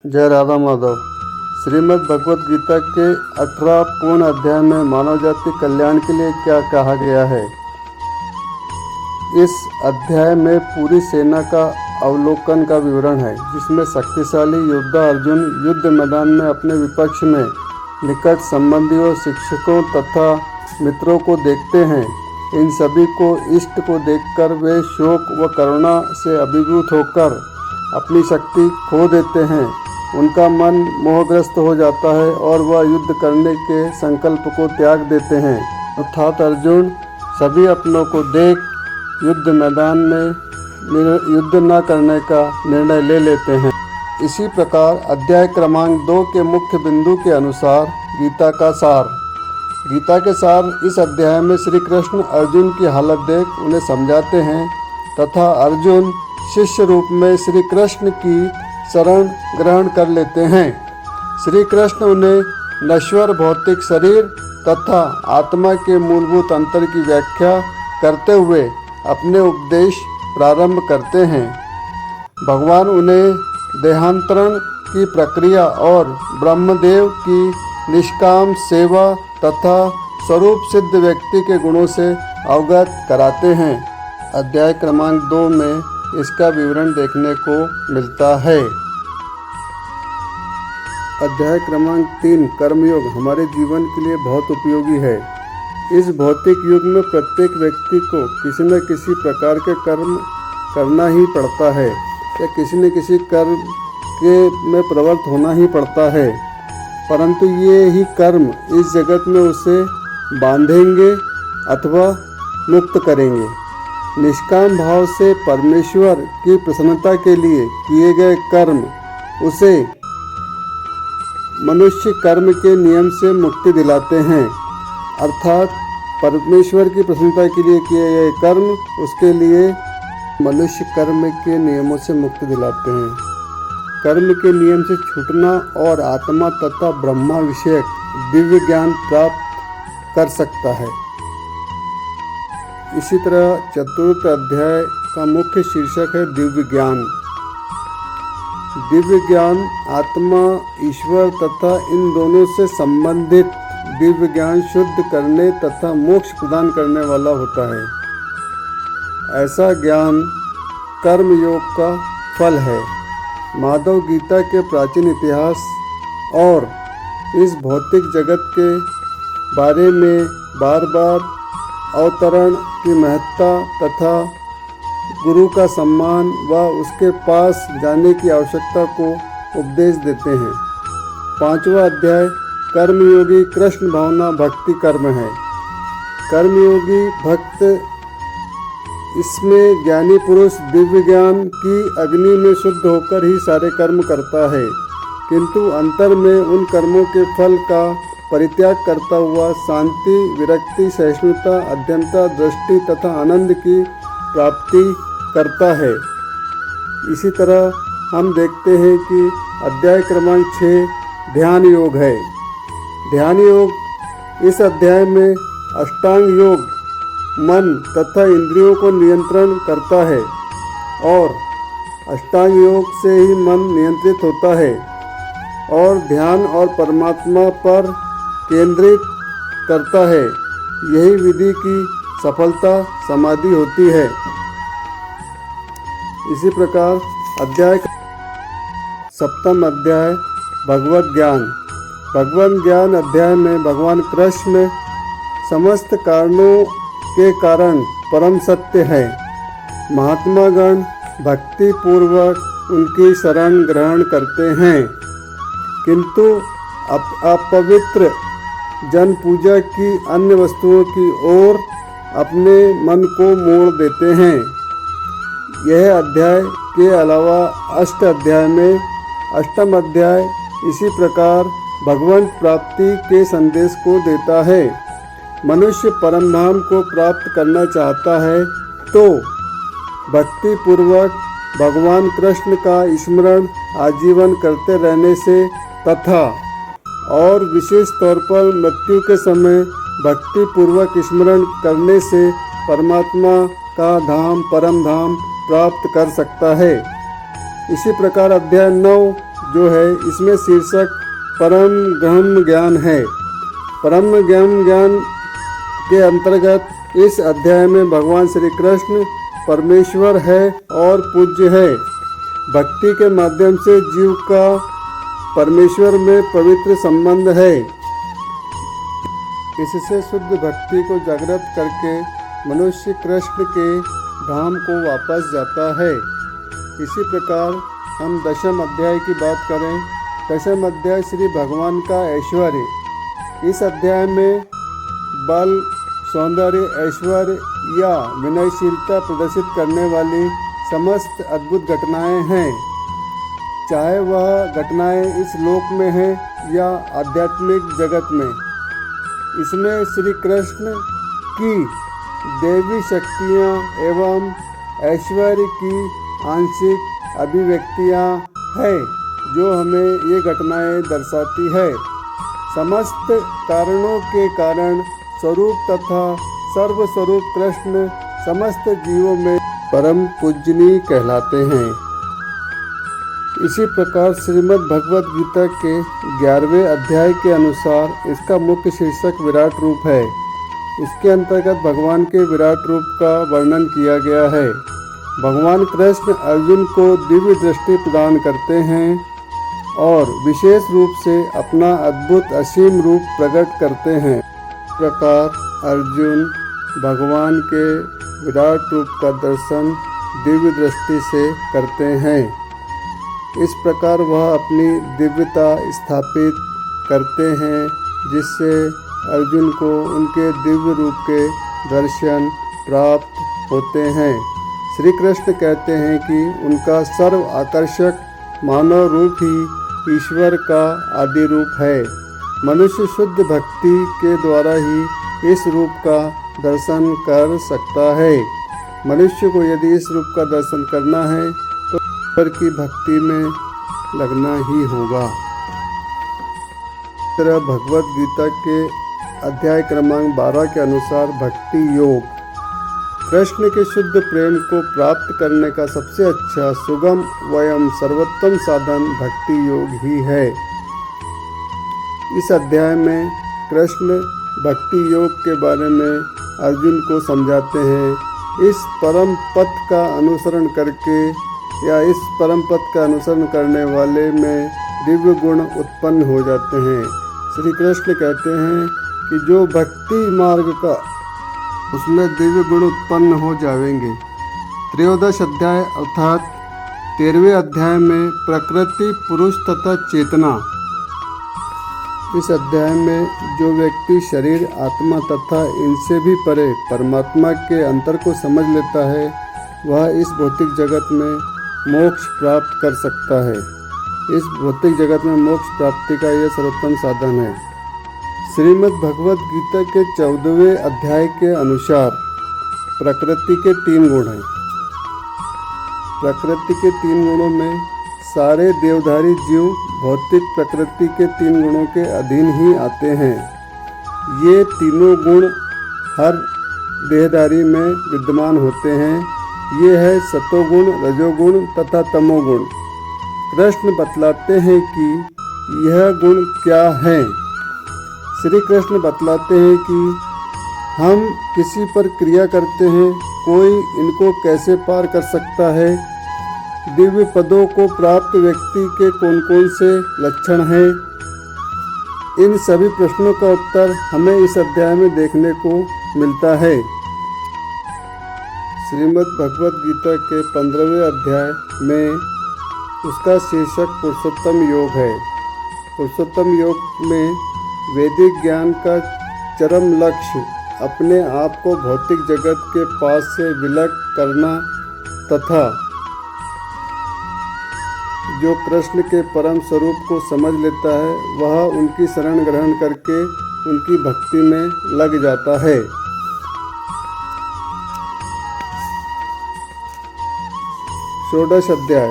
जय राधा माधव। श्रीमद् भगवत गीता के 18 पूर्ण अध्याय में मानव जाति कल्याण के लिए क्या कहा गया है। इस अध्याय में पूरी सेना का अवलोकन का विवरण है, जिसमें शक्तिशाली योद्धा अर्जुन युद्ध मैदान में अपने विपक्ष में निकट संबंधियों, शिक्षकों तथा मित्रों को देखते हैं। इन सभी को इष्ट को देखकर वे शोक व करुणा से अभिभूत होकर अपनी शक्ति खो देते हैं। उनका मन मोहग्रस्त हो जाता है और वह युद्ध करने के संकल्प को त्याग देते हैं। अर्थात अर्जुन सभी अपनों को देख युद्ध मैदान में युद्ध न करने का निर्णय ले लेते हैं। इसी प्रकार अध्याय क्रमांक 2 के मुख्य बिंदु के अनुसार गीता का सार। गीता के सार इस अध्याय में श्री कृष्ण अर्जुन की हालत देख उन्हें समझाते हैं तथा अर्जुन शिष्य रूप में श्री कृष्ण की शरण ग्रहण कर लेते हैं। श्री कृष्ण उन्हें नश्वर भौतिक शरीर तथा आत्मा के मूलभूत अंतर की व्याख्या करते हुए अपने उपदेश प्रारंभ करते हैं। भगवान उन्हें देहांतरण की प्रक्रिया और ब्रह्मदेव की निष्काम सेवा तथा स्वरूप सिद्ध व्यक्ति के गुणों से अवगत कराते हैं। अध्याय क्रमांक 2 में इसका विवरण देखने को मिलता है। अध्याय क्रमांक 3 कर्मयोग हमारे जीवन के लिए बहुत उपयोगी है। इस भौतिक युग में प्रत्येक व्यक्ति को किसी न किसी प्रकार के कर्म करना ही पड़ता है या किसी न किसी कर्म के में प्रवृत्त होना ही पड़ता है, परंतु ये ही कर्म इस जगत में उसे बांधेंगे अथवा मुक्त करेंगे। निष्काम भाव से परमेश्वर की प्रसन्नता के लिए किए गए कर्म उसे मनुष्य कर्म के नियम से मुक्ति दिलाते हैं। अर्थात परमेश्वर की प्रसन्नता के लिए किए गए कर्म उसके लिए मनुष्य कर्म के नियमों से मुक्ति दिलाते हैं। कर्म के नियम से छूटना और आत्मा तथा ब्रह्मा विषयक दिव्य ज्ञान प्राप्त कर सकता है। इसी तरह चतुर्थ अध्याय का मुख्य शीर्षक है दिव्य ज्ञान। दिव्य ज्ञान आत्मा, ईश्वर तथा इन दोनों से संबंधित दिव्य ज्ञान शुद्ध करने तथा मोक्ष प्रदान करने वाला होता है। ऐसा ज्ञान कर्म योग का फल है। माधव गीता के प्राचीन इतिहास और इस भौतिक जगत के बारे में बार बार अवतरण की महत्ता तथा गुरु का सम्मान व उसके पास जाने की आवश्यकता को उपदेश देते हैं। 5वां अध्याय कर्मयोगी कृष्ण भावना भक्ति कर्म है। कर्मयोगी भक्त, इसमें ज्ञानी पुरुष दिव्य ज्ञान की अग्नि में शुद्ध होकर ही सारे कर्म करता है, किंतु अंतर में उन कर्मों के फल का परित्याग करता हुआ शांति, विरक्ति, सहिष्णुता, अध्यमता, दृष्टि तथा आनंद की प्राप्ति करता है। इसी तरह हम देखते हैं कि अध्याय क्रमांक 6 ध्यान योग है। ध्यान योग इस अध्याय में अष्टांग योग मन तथा इंद्रियों को नियंत्रण करता है और अष्टांग योग से ही मन नियंत्रित होता है और ध्यान और परमात्मा पर केंद्रित करता है। यही विधि की सफलता समाधि होती है। इसी प्रकार अध्याय 7वां अध्याय भगवत ज्ञान। भगवत ज्ञान अध्याय में भगवान कृष्ण समस्त कारणों के कारण परम सत्य है। महात्मागण भक्ति पूर्वक उनकी शरण ग्रहण करते हैं, किंतु अपवित्र जन पूजा की अन्य वस्तुओं की ओर अपने मन को मोड़ देते हैं। यह अध्याय के अलावा अष्ट अध्याय में 8वां अध्याय इसी प्रकार भगवंत प्राप्ति के संदेश को देता है। मनुष्य परम धाम को प्राप्त करना चाहता है तो भक्ति पूर्वक भगवान कृष्ण का स्मरण आजीवन करते रहने से तथा और विशेष तौर पर मृत्यु के समय भक्ति पूर्वक स्मरण करने से परमात्मा का धाम, परम धाम प्राप्त कर सकता है। इसी प्रकार अध्याय 9 जो है इसमें शीर्षक परम गहन ज्ञान है। परम गहन ज्ञान के अंतर्गत इस अध्याय में भगवान श्री कृष्ण परमेश्वर है और पूज्य है। भक्ति के माध्यम से जीव का परमेश्वर में पवित्र संबंध है। इससे शुद्ध भक्ति को जागृत करके मनुष्य कृष्ण के धाम को वापस जाता है। इसी प्रकार हम दशम अध्याय की बात करें। दशम अध्याय श्री भगवान का ऐश्वर्य। इस अध्याय में बल, सौंदर्य, ऐश्वर्य या विनयशीलता प्रदर्शित करने वाली समस्त अद्भुत घटनाएं हैं, चाहे वह घटनाएं इस लोक में हैं या आध्यात्मिक जगत में। इसमें श्री कृष्ण की दैवी शक्तियाँ एवं ऐश्वर्य की आंशिक अभिव्यक्तियाँ हैं जो हमें ये घटनाएं दर्शाती है। समस्त कारणों के कारण स्वरूप तथा सर्वस्वरूप कृष्ण समस्त जीवों में परम पूजनीय कहलाते हैं। इसी प्रकार श्रीमद् भगवद गीता के 11वें अध्याय के अनुसार इसका मुख्य शीर्षक विराट रूप है। इसके अंतर्गत भगवान के विराट रूप का वर्णन किया गया है। भगवान कृष्ण अर्जुन को दिव्य दृष्टि प्रदान करते हैं और विशेष रूप से अपना अद्भुत असीम रूप प्रकट करते हैं। इस प्रकार अर्जुन भगवान के विराट रूप का दर्शन दिव्य दृष्टि से करते हैं। इस प्रकार वह अपनी दिव्यता स्थापित करते हैं, जिससे अर्जुन को उनके दिव्य रूप के दर्शन प्राप्त होते हैं। श्री कृष्ण कहते हैं कि उनका सर्व आकर्षक मानव रूप ही ईश्वर का आदि रूप है। मनुष्य शुद्ध भक्ति के द्वारा ही इस रूप का दर्शन कर सकता है। मनुष्य को यदि इस रूप का दर्शन करना है तो ईश्वर की भक्ति में लगना ही होगा। तरह भगवद गीता के अध्याय क्रमांक 12 के अनुसार भक्ति योग कृष्ण के शुद्ध प्रेम को प्राप्त करने का सबसे अच्छा, सुगम एवं सर्वोत्तम साधन भक्ति योग ही है। इस अध्याय में कृष्ण भक्ति योग के बारे में अर्जुन को समझाते हैं। इस परम पथ का अनुसरण करके या इस परम पथ का अनुसरण करने वाले में दिव्य गुण उत्पन्न हो जाते हैं। श्री कृष्ण कहते हैं कि जो भक्ति मार्ग का उसमें दिव्य गुण उत्पन्न हो जाएंगे। त्रयोदश अध्याय अर्थात 13वें अध्याय में प्रकृति, पुरुष तथा चेतना। इस अध्याय में जो व्यक्ति शरीर, आत्मा तथा इनसे भी परे परमात्मा के अंतर को समझ लेता है, वह इस भौतिक जगत में मोक्ष प्राप्त कर सकता है। इस भौतिक जगत में मोक्ष प्राप्ति का यह सर्वोत्तम साधन है। श्रीमद् भगवद गीता के 14वें अध्याय के अनुसार प्रकृति के 3 गुण हैं। प्रकृति के 3 गुणों में सारे देवधारी जीव भौतिक प्रकृति के 3 गुणों के अधीन ही आते हैं। ये तीनों गुण हर देहधारी में विद्यमान होते हैं। ये है सतोगुण, रजोगुण तथा तमोगुण। कृष्ण बतलाते हैं कि यह गुण क्या हैं। श्री कृष्ण बतलाते हैं कि हम किसी पर क्रिया करते हैं, कोई इनको कैसे पार कर सकता है। दिव्य पदों को प्राप्त व्यक्ति के कौन कौन से लक्षण हैं। इन सभी प्रश्नों का उत्तर हमें इस अध्याय में देखने को मिलता है। श्रीमद् भगवद गीता के 15वें अध्याय में उसका शीर्षक पुरुषोत्तम योग है। पुरुषोत्तम योग में वैदिक ज्ञान का चरम लक्ष्य अपने आप को भौतिक जगत के पास से विलग करना तथा जो कृष्ण के परम स्वरूप को समझ लेता है वह उनकी शरण ग्रहण करके उनकी भक्ति में लग जाता है। षोडश अध्याय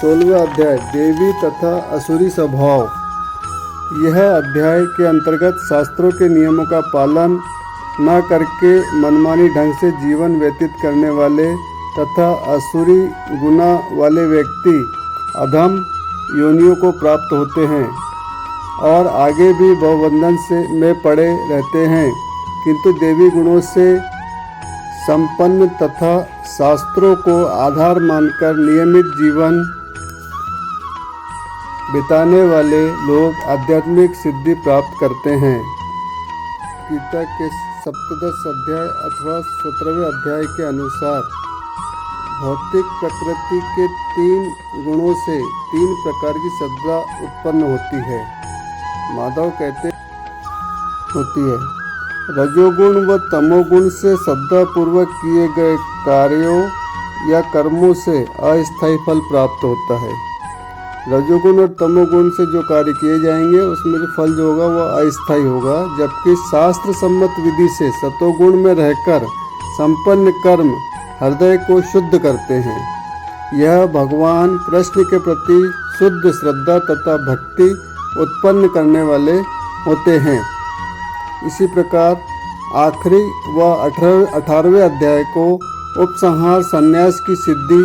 16वां अध्याय देवी तथा असुरी स्वभाव। यह अध्याय के अंतर्गत शास्त्रों के नियमों का पालन न करके मनमानी ढंग से जीवन व्यतीत करने वाले तथा असुरी गुना वाले व्यक्ति, अधम योनियों को प्राप्त होते हैं और आगे भी भवबंधन में पड़े रहते हैं, किंतु देवी गुणों से संपन्न तथा शास्त्रों को आधार मानकर नियमित जीवन बिताने वाले लोग आध्यात्मिक सिद्धि प्राप्त करते हैं। गीता के सप्तदश अध्याय अथवा 17वें अध्याय के अनुसार भौतिक प्रकृति के 3 गुणों से 3 प्रकार की श्रद्धा उत्पन्न होती है। माधव कहते होती है, रजोगुण व तमोगुण से श्रद्धा पूर्वक किए गए कार्यों या कर्मों से अस्थायी फल प्राप्त होता है। रजोगुण और तमोगुण से जो कार्य किए जाएंगे उसमें जो फल जो होगा वह अस्थायी होगा, जबकि शास्त्र सम्मत विधि से सतोगुण में रहकर संपन्न कर्म हृदय को शुद्ध करते हैं। यह भगवान कृष्ण के प्रति शुद्ध श्रद्धा तथा भक्ति उत्पन्न करने वाले होते हैं। इसी प्रकार आखिरी व 18वें अध्याय को उपसंहार संन्यास की सिद्धि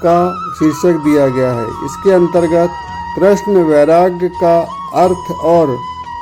का शीर्षक दिया गया है। इसके अंतर्गत कृष्ण वैराग्य का अर्थ और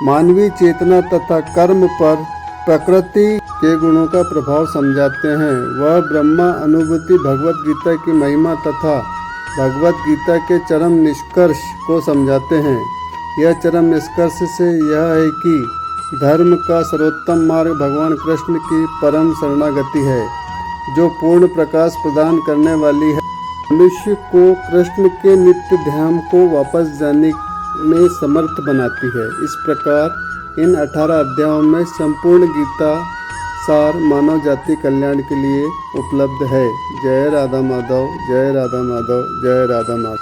मानवीय चेतना तथा कर्म पर प्रकृति के गुणों का प्रभाव समझाते हैं। वह ब्रह्मा अनुभूति, भगवत गीता की महिमा तथा भगवत गीता के चरम निष्कर्ष को समझाते हैं। यह चरम निष्कर्ष से यह है कि धर्म का सर्वोत्तम मार्ग भगवान कृष्ण की परम शरणागति है, जो पूर्ण प्रकाश प्रदान करने वाली है, मनुष्य को कृष्ण के नित्य ध्यान को वापस जाने में समर्थ बनाती है। इस प्रकार इन 18 अध्यायों में संपूर्ण गीता सार मानव जाति कल्याण के लिए उपलब्ध है। जय राधा माधव, जय राधा माधव, जय राधा माधव।